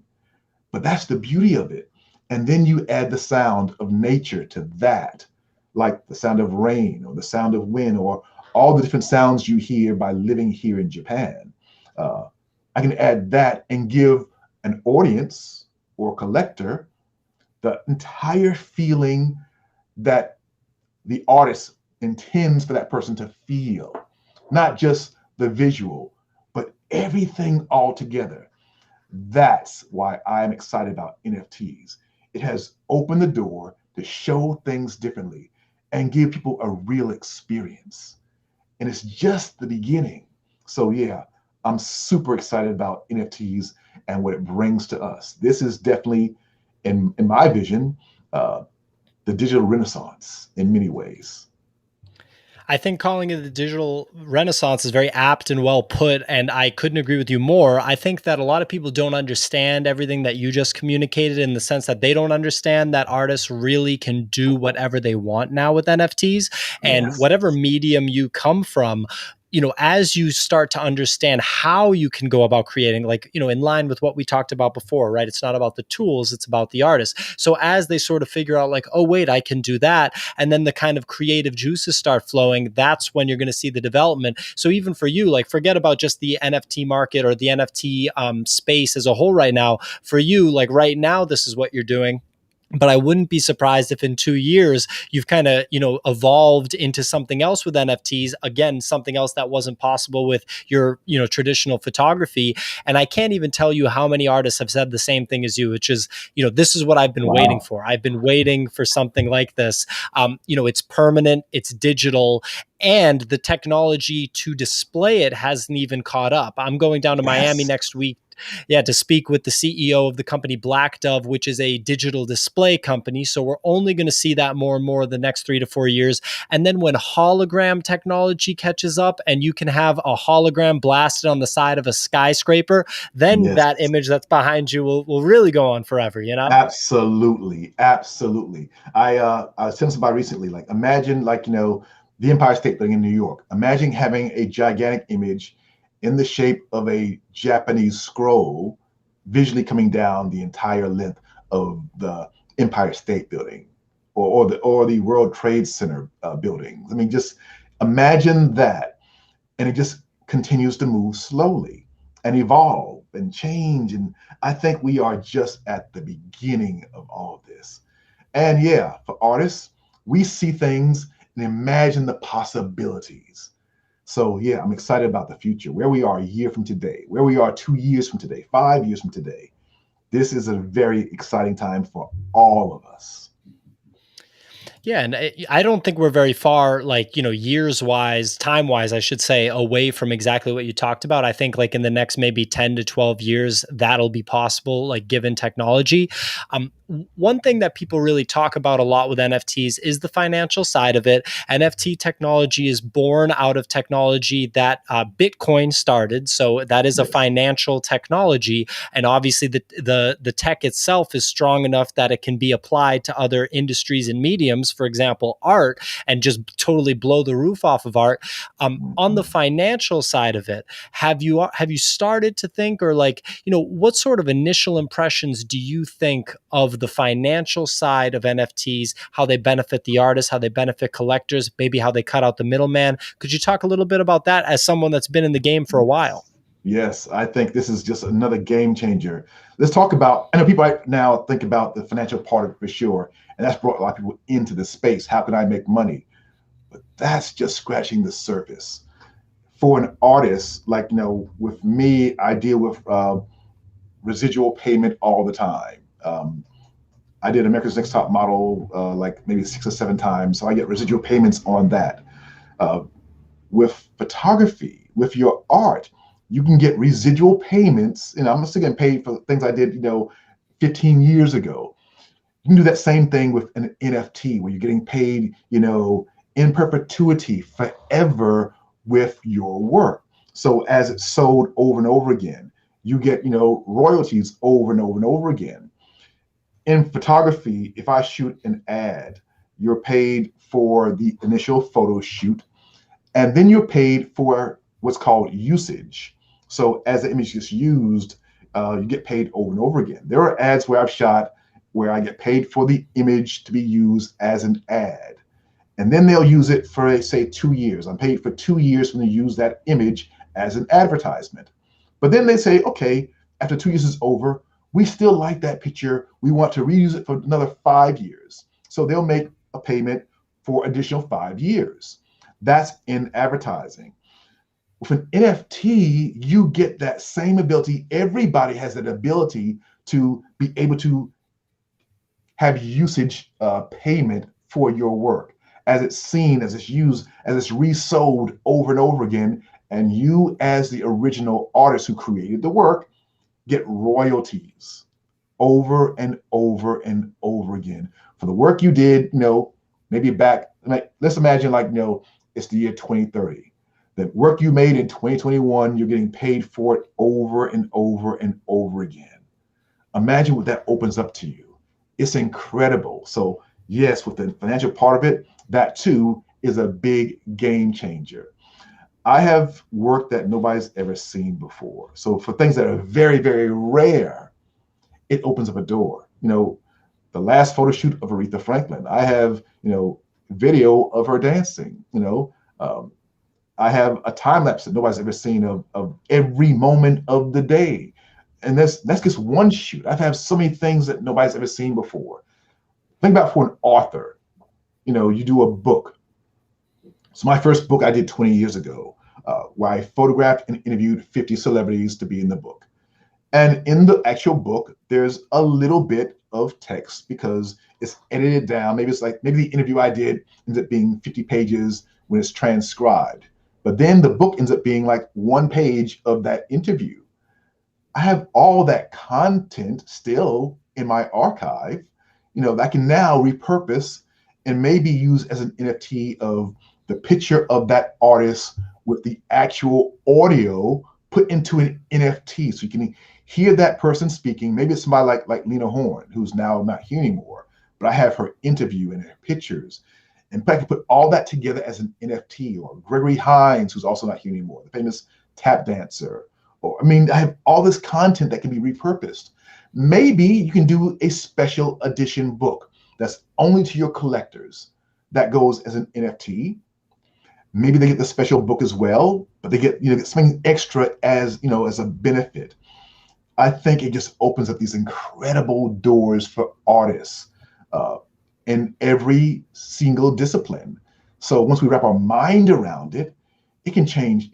[SPEAKER 2] But that's the beauty of it. And then you add the sound of nature to that, like the sound of rain or the sound of wind or all the different sounds you hear by living here in Japan. I can add that and give an audience or collector the entire feeling that the artist intends for that person to feel, not just the visual, but everything all together. That's why I'm excited about NFTs. It has opened the door to show things differently. and give people a real experience. And it's just the beginning. So yeah, I'm super excited about NFTs and what it brings to us. This is definitely, in my vision, uh, the digital renaissance in many ways.
[SPEAKER 1] I think calling it the digital renaissance is very apt and well put, and I couldn't agree with you more. I think that a lot of people don't understand everything that you just communicated, in the sense that they don't understand that artists really can do whatever they want now with NFTs, and
[SPEAKER 2] Yes,
[SPEAKER 1] whatever medium you come from. As you start to understand how you can go about creating, like, in line with what we talked about before, right? It's not about the tools, it's about the artist. So as they sort of figure out, like, oh, wait, I can do that, and then the kind of creative juices start flowing, that's when you're going to see the development. So even for you, like, forget about just the NFT market or the NFT space as a whole right now. For you, like, right now, this is what you're doing. But I wouldn't be surprised if in 2 years you've kind of, evolved into something else with NFTs. Again, something else that wasn't possible with your, traditional photography. And I can't even tell you how many artists have said the same thing as you, which is, this is what I've been waiting
[SPEAKER 2] wow,
[SPEAKER 1] for. I've been waiting for something like this. It's permanent, it's digital, and the technology to display it hasn't even caught up. I'm going down to Miami
[SPEAKER 2] yes,
[SPEAKER 1] next week, yeah, to speak with the CEO of the company Black Dove, which is a digital display company. So we're only going to see that more and more the next 3 to 4 years. And then when hologram technology catches up and you can have a hologram blasted on the side of a skyscraper, then
[SPEAKER 2] yes.
[SPEAKER 1] that image that's behind you will really go on forever, you know?
[SPEAKER 2] Absolutely, absolutely. I was telling somebody recently, like, imagine, like, the Empire State Building in New York. Imagine having a gigantic image in the shape of a Japanese scroll visually coming down the entire length of the Empire State Building, or the World Trade Center buildings. I mean, just imagine that, and it just continues to move slowly and evolve and change. And I think we are just at the beginning of all of this. And yeah, for artists, we see things and imagine the possibilities. So yeah, I'm excited about the future, where we are a year from today, where we are 2 years from today, 5 years from today. This is a very exciting time for all of us.
[SPEAKER 1] Yeah, and I don't think we're very far, like, years wise, time wise, I should say, away from exactly what you talked about. I think, like, in the next maybe 10 to 12 years, that'll be possible, like, given technology. One thing that people really talk about a lot with NFTs is the financial side of it. NFT technology is born out of technology that Bitcoin started. So that is a
[SPEAKER 2] Yes.
[SPEAKER 1] financial technology. And obviously, the tech itself is strong enough that it can be applied to other industries and mediums, for example, art, and just totally blow the roof off of art. On the
[SPEAKER 2] Mhm.
[SPEAKER 1] financial side of it, have you started to think, or, like, what sort of initial impressions do you think of the financial side of NFTs, how they benefit the artists, how they benefit collectors, maybe how they cut out the middleman? Could you talk a little bit about that as someone that's been in the game for a while?
[SPEAKER 2] Yes, I think this is just another game changer. Let's talk about, I know people right now think about the financial part of it for sure, and that's brought a lot of people into the space. How can I make money? But that's just scratching the surface. For an artist, like, with me, I deal with residual payment all the time. I did America's Next Top Model like maybe 6 or 7 times, so I get residual payments on that. Uh, with photography, with your art, you can get residual payments. I'm still getting paid for things I did, 15 years ago. You can do that same thing with an NFT, where you're getting paid, in perpetuity forever with your work. So as it's sold over and over again, you get, royalties over and over and over again. In photography, if I shoot an ad, you're paid for the initial photo shoot, and then you're paid for what's called usage. So as the image gets used, you get paid over and over again. There are ads where I've shot where I get paid for the image to be used as an ad. And then they'll use it for, say, 2 years. I'm paid for 2 years when they use that image as an advertisement. But then they say, okay, after 2 years is over, we still like that picture. We want to reuse it for another 5 years. So they'll make a payment for additional 5 years. That's in advertising. With an NFT, you get that same ability. Everybody has that ability to be able to have usage payment for your work. as it's seen, as it's used, as it's resold over and over again. And you, as the original artist who created the work, get royalties over and over and over again for the work you did, maybe back, like, let's imagine, like, it's the year 2030. The work you made in 2021, you're getting paid for it over and over and over again. Imagine what that opens up to you. It's incredible. So yes, with the financial part of it, that too is a big game changer. I have work that nobody's ever seen before. So for things that are very, very rare, it opens up a door. The last photo shoot of Aretha Franklin, I have, video of her dancing. I have a time lapse that nobody's ever seen of every moment of the day. And that's just one shoot. I've had so many things that nobody's ever seen before. Think about for an author, you do a book. So my first book I did 20 years ago, where I photographed and interviewed 50 celebrities to be in the book. And in the actual book, there's a little bit of text because it's edited down. Maybe the interview I did ends up being 50 pages when it's transcribed. But then the book ends up being like one page of that interview. I have all that content still in my archive, that I can now repurpose and maybe use as an NFT of the picture of that artist with the actual audio put into an NFT. So you can hear that person speaking. Maybe it's somebody like Lena Horne, who's now not here anymore, but I have her interview and her pictures. In fact, I can put all that together as an NFT, or Gregory Hines, who's also not here anymore, the famous tap dancer. I have all this content that can be repurposed. Maybe you can do a special edition book that's only to your collectors that goes as an NFT. Maybe they get the special book as well, but they get something extra as as a benefit. I think it just opens up these incredible doors for artists in every single discipline. So once we wrap our mind around it, it can change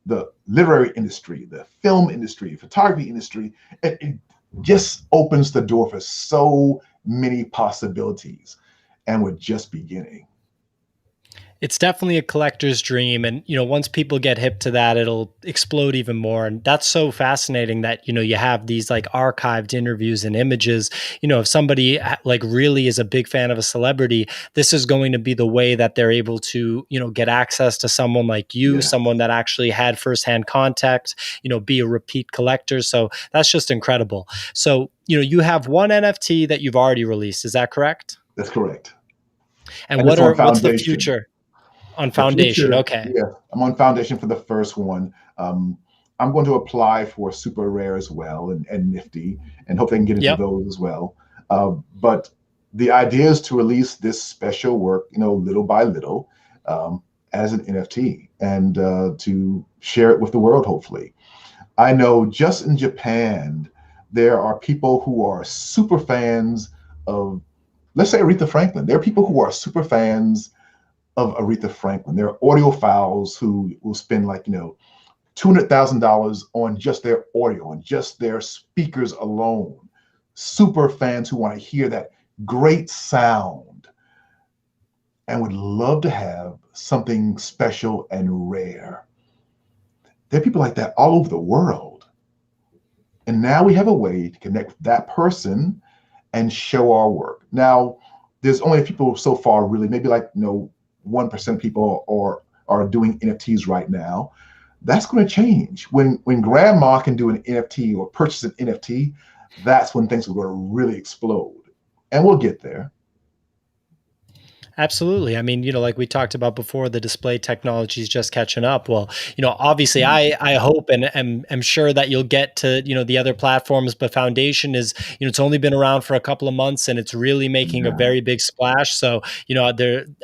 [SPEAKER 2] the literary industry, the film industry, photography industry. It just opens the door for so many possibilities, and we're just beginning.
[SPEAKER 1] It's definitely a collector's dream. And, once people get hip to that, it'll explode even more. And that's so fascinating that, you have these like archived interviews and images. If somebody like really is a big fan of a celebrity, this is going to be the way that they're able to, get access to someone like you,
[SPEAKER 2] Yeah.
[SPEAKER 1] someone that actually had firsthand contact, be a repeat collector. So that's just incredible. So, you have one NFT that you've already released. Is that correct?
[SPEAKER 2] That's correct.
[SPEAKER 1] And
[SPEAKER 2] And it's on
[SPEAKER 1] what's the
[SPEAKER 2] Foundation.
[SPEAKER 1] future? On
[SPEAKER 2] The
[SPEAKER 1] Foundation.
[SPEAKER 2] future,
[SPEAKER 1] Okay.
[SPEAKER 2] yeah, I'm on Foundation for the first one. I'm going to apply for Super Rare as well, and Nifty, and hope they can get into
[SPEAKER 1] Yep.
[SPEAKER 2] those as well. But the idea is to release this special work, little by little, as an NFT, and to share it with the world, hopefully. I know just in Japan, there are people who are super fans of, let's say, Aretha Franklin. There are people who are super fans of Aretha Franklin. There are audiophiles who will spend like, $200,000 on just their audio, on just their speakers alone. Super fans who want to hear that great sound and would love to have something special and rare. There are people like that all over the world. And now we have a way to connect with that person and show our work. Now, there's only people so far, really, maybe like, 1% of people are doing NFTs right now. That's going to change. When grandma can do an NFT or purchase an NFT, that's when things are going to really explode. And we'll get there.
[SPEAKER 1] Absolutely. I mean, like we talked about before, the display technology is just catching up. Well, obviously I hope and am sure that you'll get to, the other platforms, but Foundation is, it's only been around for a couple of months and it's really making a
[SPEAKER 2] Yeah.
[SPEAKER 1] very big splash. So,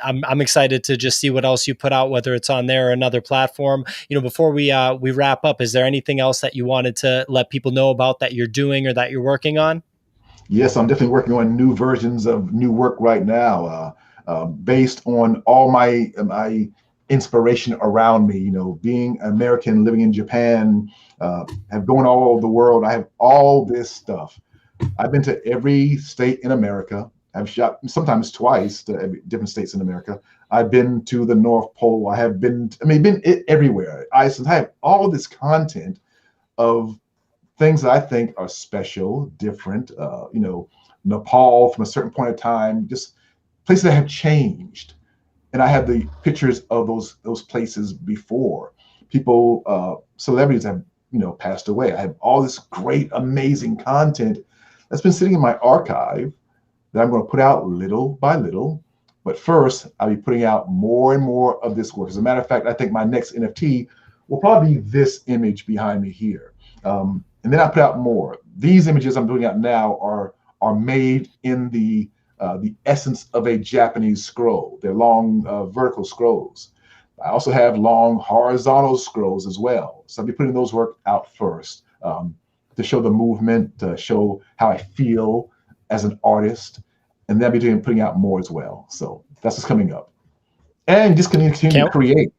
[SPEAKER 1] I'm excited to just see what else you put out, whether it's on there or another platform. Before we wrap up, is there anything else that you wanted to let people know about that you're doing or that you're working on?
[SPEAKER 2] Yes, I'm definitely working on new versions of new work right now, based on all my inspiration around me. Being American, living in Japan, have gone all over the world. I have all this stuff. I've been to every state in America. I've shot sometimes twice to different states in America. I've been to the North Pole. I have been, been everywhere. Iceland. I have all this content of things that I think are special, different. Nepal from a certain point of time, just places that have changed. And I have the pictures of those places before. People, celebrities have passed away. I have all this great, amazing content that's been sitting in my archive that I'm going to put out little by little. But first, I'll be putting out more and more of this work. As a matter of fact, I think my next NFT will probably be this image behind me here. And then I put out more. These images I'm doing out now are made in the essence of a Japanese scroll. They're long vertical scrolls. I also have long horizontal scrolls as well. So I'll be putting those work out first to show the movement, to show how I feel as an artist. And then I'll be putting out more as well. So that's what's coming up. And just continue to create.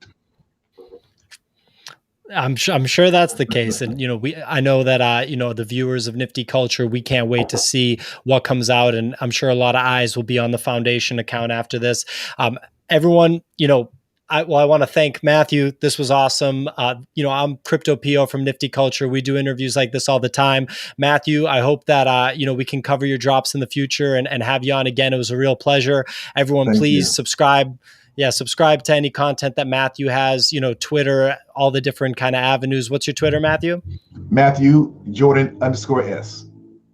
[SPEAKER 1] I'm sure that's the case. And, I know that, the viewers of NFTCulture, we can't wait to see what comes out. And I'm sure a lot of eyes will be on the foundation account after this. Everyone, I want to thank Matthew. This was awesome. I'm Crypto Pio from NFTCulture. We do interviews like this all the time. Matthew, I hope that, we can cover your drops in the future and have you on again. It was a real pleasure. Everyone, please subscribe. Yeah, subscribe to any content that Matthew has, Twitter, all the different kind of avenues. What's your Twitter, Matthew?
[SPEAKER 2] Matthew Jordan _S.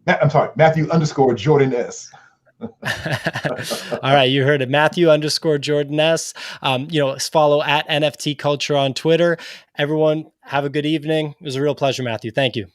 [SPEAKER 2] I'm sorry, Matthew _Jordan S.
[SPEAKER 1] All right, you heard it. Matthew _Jordan S. Follow at NFTCulture on Twitter. Everyone, have a good evening. It was a real pleasure, Matthew. Thank you.